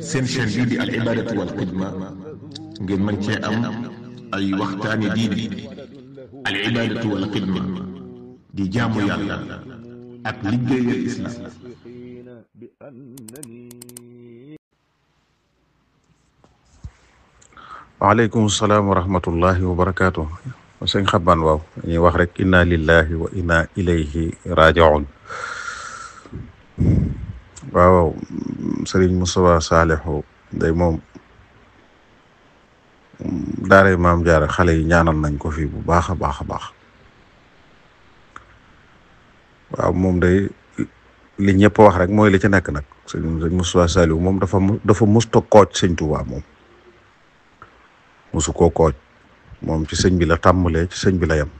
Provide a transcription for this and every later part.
seen chaîne bii di al ibadatu wal xidma ngeen mën cee am ay waxtaani diine. al ibadatu wal xidma di jaamu yàlla ak liggéeyal islam. waaleykum salaam wa rahmatullahi wa barakaatu. sëñ Xaban, waaw ñuy wax rek inna lillahi wa inna ilayhi rajiun. waaw sëriñ Moustapha Salihu day moom daaray Maam Jaara xale yi ñaanal nañ ko fi bu baax a baax a baax. waaw moom day li ñëpp wax rek mooy li ci nekk nag. sëñ Moustapha Salihu moom dafa musta kooj sëñ Tuubaa, moom musu koo kooj. moom ci sëñ bi la tàmbalee, ci sëñ bi la yem.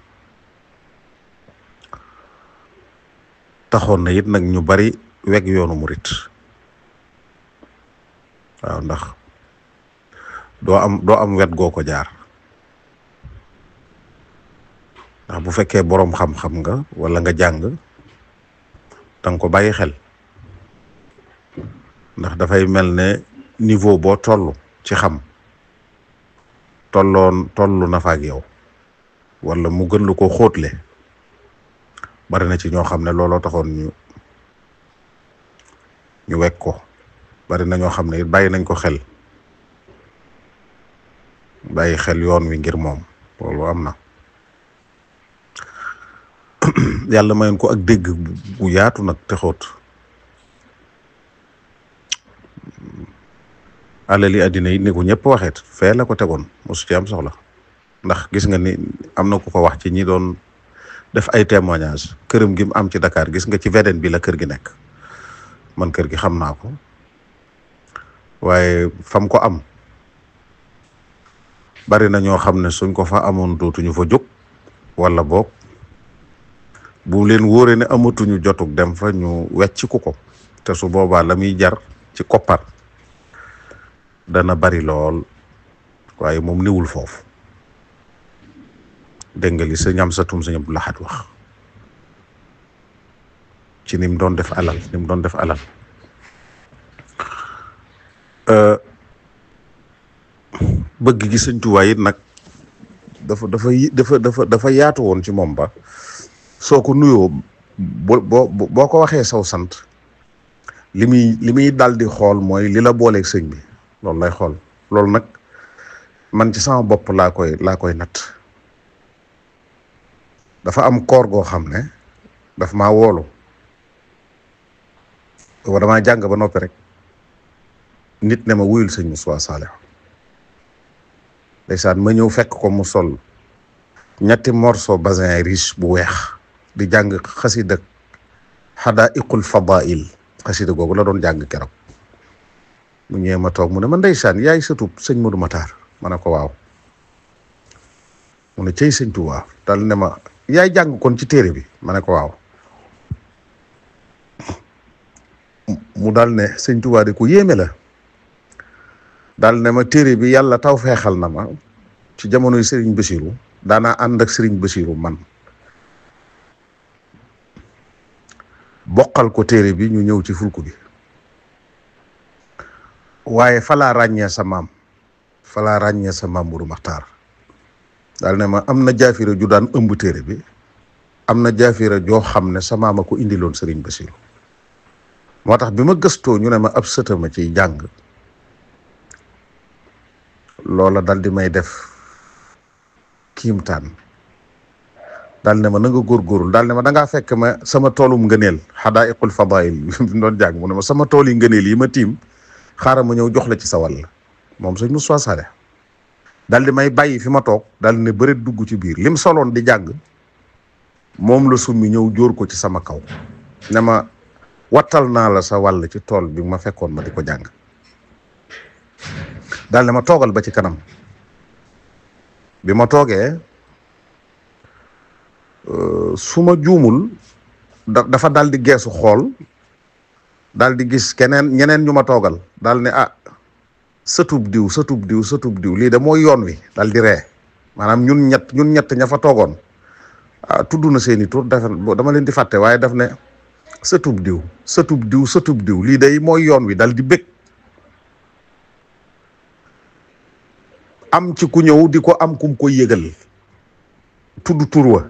taxoon na it nag ñu bari weg yoonu murit. waaw ndax doo am wet goo ko jaar. ndax bu fekkee boroom xam-xam nga wala nga jàng danga ko bàyyi xel. ndax dafay mel ne niveau boo toll ci xam tollu na fa ak yow, wala mu gën lu ko xóotle. bari na ci ñoo xam ne looloo taxoon ñu wekk ko. bari na ñoo xam ne it bàyyi nañ ko xel, bàyyi xel yoon wi ngir moom. loolu am na. yàlla mayoon ko ak dégg bu yaatu nag te xóot. alali àddina yi ni ko ñëpp waxeet fee la ko tegoon, mosu ci am soxla. ndax gis nga ni am na ku ko wax ci ñi doon def ay témoignage këram gi mu am ci Dakar, gis nga ci VDN bi la kër gi nekk. man kër gi xam naa ko, waaye fam ko am bari na ñoo xam ne suñ ko fa amoon dootuñu fa jóg, wala boog bu leen wóoree ne amatuñu jotug dem fa ñu wecc ku ko. te su boobaa la muy jar ci koppar dana bari lool. waaye moom niwul foofu. dégg nga li sëñ Amsatum sëñ Abdou Lahad wax ci ni mu doon def alal, bëgg gi sëñ Tuubaa it nag dafa yaatu woon ci moom ba soo ko nuyoo boo ko waxee saw sant li muy dal di xool mooy li la booleeg sëñ bi. loolu lay xool. loolu nag man ci sama bopp laa koy natt. dafa am koor goo xam ne daf maa woolu. booba damaa jàng ba noppi rek nit ne ma wuyul sëñ Moustapha Salihu. ndeysaan ma ñëw fekk ko mu sol ñetti morceau basin riche bu weex di jàng xasida Hadaiqul Fadail. xasida googu la doon jàng keroog. mu ñëwee ma toog mu ne ma ndeysaan yaay sëtub sëñ Modou Matar. ma ne ko waaw. mu ne cey sëñ Tuubaa. dal ne ma yaay jàng kon ci téere bi. ma ne ko waaw. mu dal ne sëñ Tuubaa di ko yéeme la. dal ne ma téere bi yàlla taw feexal na ma ci jamonoy Serigne Bassirou daanaa ànd ak Serigne Bassirou man bokkal ko téere bi ñu ñëw ci fulku bi. waaye falaa ràññee sa maam Modou Makhtar. daal ne ma am na jaafira ju daan ëmb téere bi, am na jaafira joo xam ne sa maam a ko indiloon Serigne Bassirou. moo tax bi ma gëstoo ñu ne ma ab sëtama ciy jàng, loola dal di may def kiimtaan. daal ne ma na nga góorgóorlu. daal ne ma dangaa fekk ma sama toolum ngëneel Hadaiqul Fadail bi mu doon jàng. mu ne ma sama tool yi ngëneel yi ma tiim xaaral ma ñëw jox la ci sa wàll. moom sëñ Moustapha Salihu daal di may bàyyi fi ma toog, daal ne bëreet dugg ci biir lim soloon di jàng moom la summi ñëw jóor ko ci sama kaw. ne ma wattal naa la sa wàll ci tool bi ma fekkoon ma di ko jàng. daal ne ma toogal ba ci kanam. bi ma toogee su ma juumul dafa daal di geesu xool, daal di gis ñeneen ñu ma toogal. daal ne sëtub diw lii de mooy yoon wi. daal di ree. maanaam ñun ñett ña fa toogoon tudd na seeni tur dama leen di fàtte, waaye daf ne sëtub diw lii day mooy yoon wi. daal di bëgg am ci ku ñëw di ko am kum ko yëgal tudd tur wa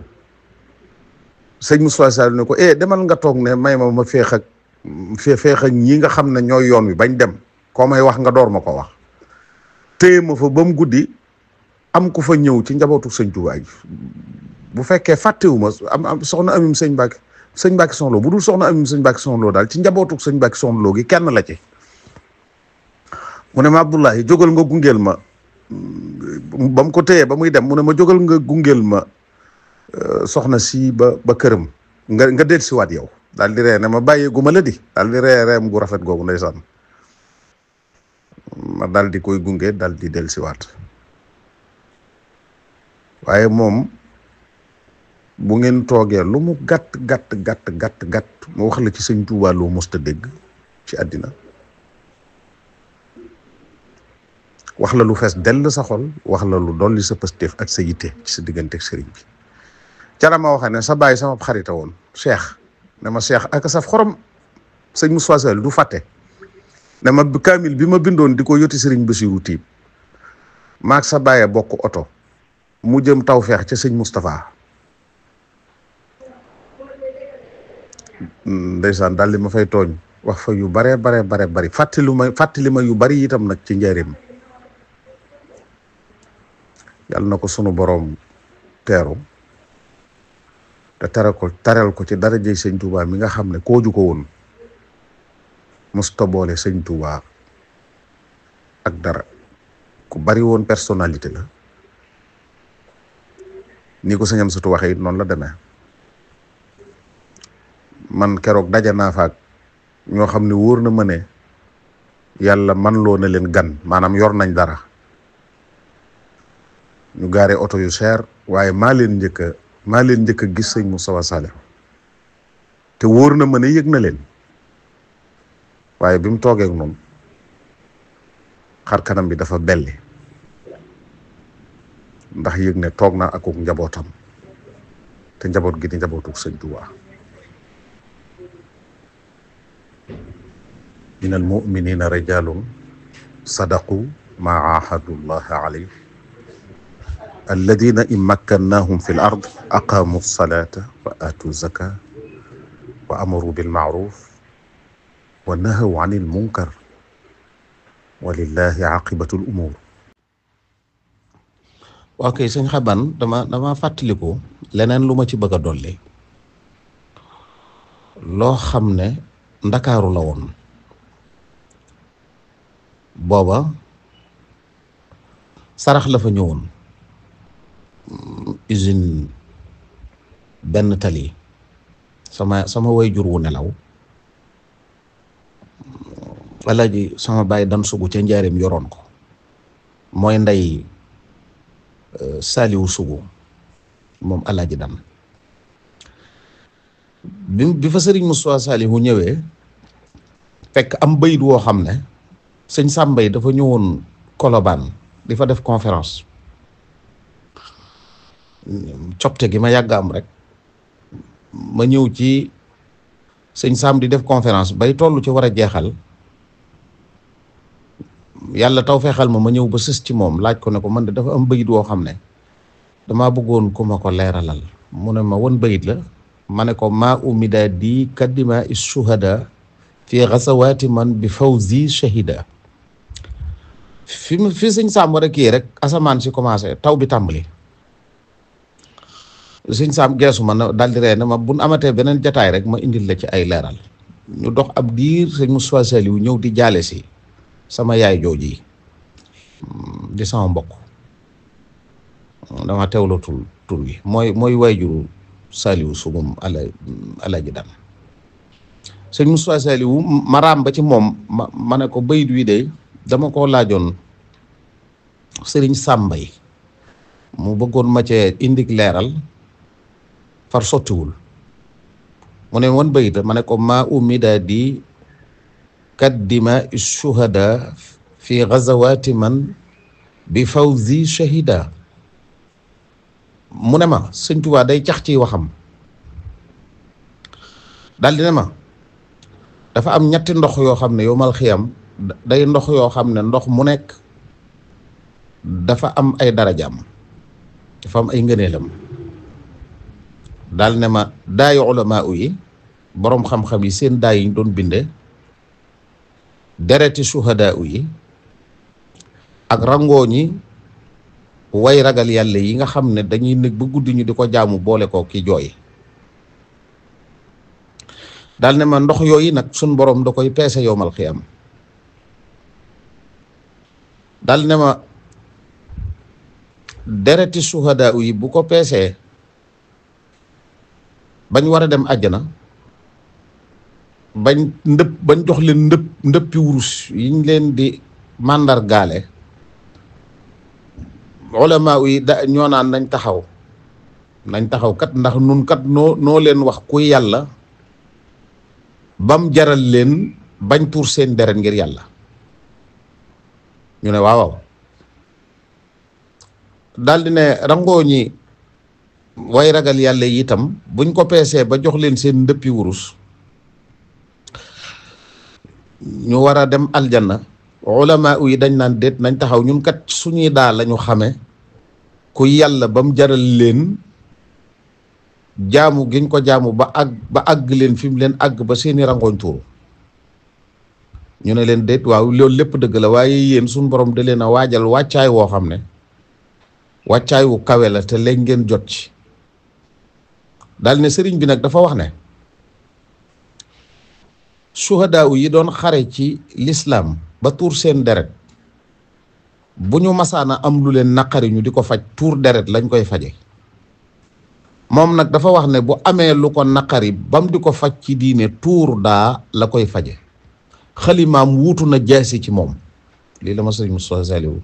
sëñ Moustapha Sall ne ko demal nga toog ne may ma feex ak ñi nga xam ne ñooy yoon wi bañ dem koo may wax nga door ma ko wax téye ma fa ba mu guddi am ku fa ñëw ci njabootu sëñ Tuubaa gi bu fekkee fàttewuma am soxna amim sëñ Mbàkke Soxna Lo bu dul soxna amim sëñ Mbàkke Soxna Lo daal ci njabootu sëñ Mbàkke Soxna Lo gi kenn la ci mu ne ma Abdoulahi jógal nga gungeel ma ba mu ko téyee ba muy dem mu ne ma jógal nga gungeel ma soxna si ba këram nga del siwaat yow daal di ree ne ma bàyyee gu ma la di daal di reem gu rafet googu ndeysaan ma daal di koy gunge daal di del siwaat waaye moom bu ngeen toogee lu mu gàtt mu wax la ci sëñ Tuubaa loo musta dégg ci àddina wax la lu fees dell sa xol wax la lu dolli sa pëstéef ak sa yitte ci sa diggante ak sëriñ bi ca la ma waxee ne sa bàyyi sama xarita woon Cheikh ne ma Cheikh ak saf xorom sëñ Moustapha Sall du fàtte ne ma kaamil bi ma bindoon di ko yoti sëriñ Bassirou Tiib maag sa bàyyee bokk oto mu jëm Tawfeex ca sëñ Moustapha ndeysaan daal li ma fay tooñ wax fa yu bare bari fàttali ma yu bari itam nag ci njëriñ yàlla na ko sunu boroom teeru te taral ko ci darajey sëñ Touba mi nga xam ne kooju ko woon musta boole sëñ Touba ak dara ku bari woon personnalité la ni ko sëñam sutu waxee it noonu la demee man keroog daje naa fa ak ñoo xam ne wóor na ma ne yàlla man loo na leen gan maanaam yor nañ dara ñu gaare oto yu cher waaye maa leen njëkk a gis sëñ Moustapha Sall te wóor na ma ne yëg na leen waaye bi mu toogee ak noonu xar kanam bi dafa belli ndax yëg ne toog na akuk njabootam te njaboot gi di njabootuk sëñ Tuubaa min al muminina rijalun sadaqu ma ahadu llaha alayh alladina in makkannahum fi l ard aqamu lsalata wa atu zaka wa amaru bilmaaruf wa nahaw an il munkar wa lillahi aqibatu l umur. ok sëñ Xaban dama fàttaliku leneen lu ma ci bëgg a dolli loo xam ne ndakaaru la woon booba sarax la fa ñëwoon usine benn tali sama wayjur wu nelaw alaaji sama baay dan sugu ca njaareem yoroon ko mooy ndey Saliou Sugu moom alaaji dan bi fa sëriñ Moustapha Saliou ñëwee fekk am bayit woo xam ne sëñ Sàmbay dafa ñëwoon Colobane di fa def conférence copte gi ma yàgg am rek ma ñëw ci sëñ Sam di def conférence bay toll ci war a jeexal yàlla taw feexal ma ñëw ba sës ci moom laaj ko ne ko man de dafa am bayit woo xam ne damaa bëggoon ku ma ko leeralal mu ne ma won bayit la ma ne ko maa umida di kaddima is shuhada fi xasawaati man bi fawzi shahida fi sëñ Sam war a kii rek asamaan si commencé taw bi tàmbali sëñ Sam geesu ma na daldi ree ne ma buñ amatee beneen jataay rek ma indil la ci ay leeral ñu dox ab diir sëñ Moustapha Saliou ñëw di jaale si sama yaay jooji di sama mbokk dama teewlatul tur wi mooy waajuru Saliou Sugum alaji dan sëñ Moustapha Saliou ma raam ba ci moom ma ne ko bayit wi de dama ko laajoon sëriñ Sàmbay mu bëggoon ma cee indik leeral far sottiwul mu ne woon bayit ma ne ko maa umida di kaddima shuhada fi gazawati man bi fawzi shahida mu ne ma sëñ Tuubaa day cax ci waxam daal di ne ma dafa am ñetti ndox yoo xam ne yow mal xiyam day ndox yoo xam ne ndox mu nekk dafa am ay darajaam, dafa am ay ngëneelam. daal ne ma daayu ulamaa yi boroom xam-xam yi seen daay yi ñu doon binde, dereti suhadaa yi ak rangooñi way ragal yàlla yi nga xam ne dañuy nekk ba guddi ñu di ko jaamu boole ko ki jooy. daal ne ma ndox yooyu nag suñ borom da koy peese yowmal xiyam. daal ne ma dereti suhadaa yi bu ko peesee bañ war a dem àjjana, bañ jox leen ndëppi wurus yiñ leen di màndargaale, ulama yi ñoo naan nañ taxaw kat ndax nun kat noo leen wax ku yàlla bam jaral leen bañ tuur seen deret ngir yàlla. ñu ne waaw daldi ne rangoo ñi way ragal yàlla yi itam buñ ko peesee ba jox leen seen ndëppi wurus, ñu war a dem aljanna, ulama yi dañ naan déet nañ taxaw ñun kat suñuy daa lañu xame ku yàlla ba mu jaral leen jaamu giñ ko jaamu ba àgg leen fi mu leen àgg ba seeni rangooñ tuuru. ñu ne leen déet waaw loolu lépp dëgg la, waaye yéen suñu borom da leen a waajal wàccaay woo xam ne wàccaay wu kawe la te léegi ngeen jot ci. daal ne sëriñ bi nag dafa wax ne suhadaa yi doon xare ci lislaam ba tuur seen deret, bu ñu masaana am lu leen naqari ñu di ko faj, tuur deret lañ koy faje. moom nag dafa wax ne bu amee lu ko naqari bam di ko faj ci diine, tuur daa la koy faje. xalimaam wuutu na jaasi ci moom. lii la ma sëriñ Moustapha Saliou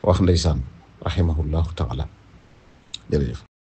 wax ndeysaan rahimahullahu taala. jërëjëf.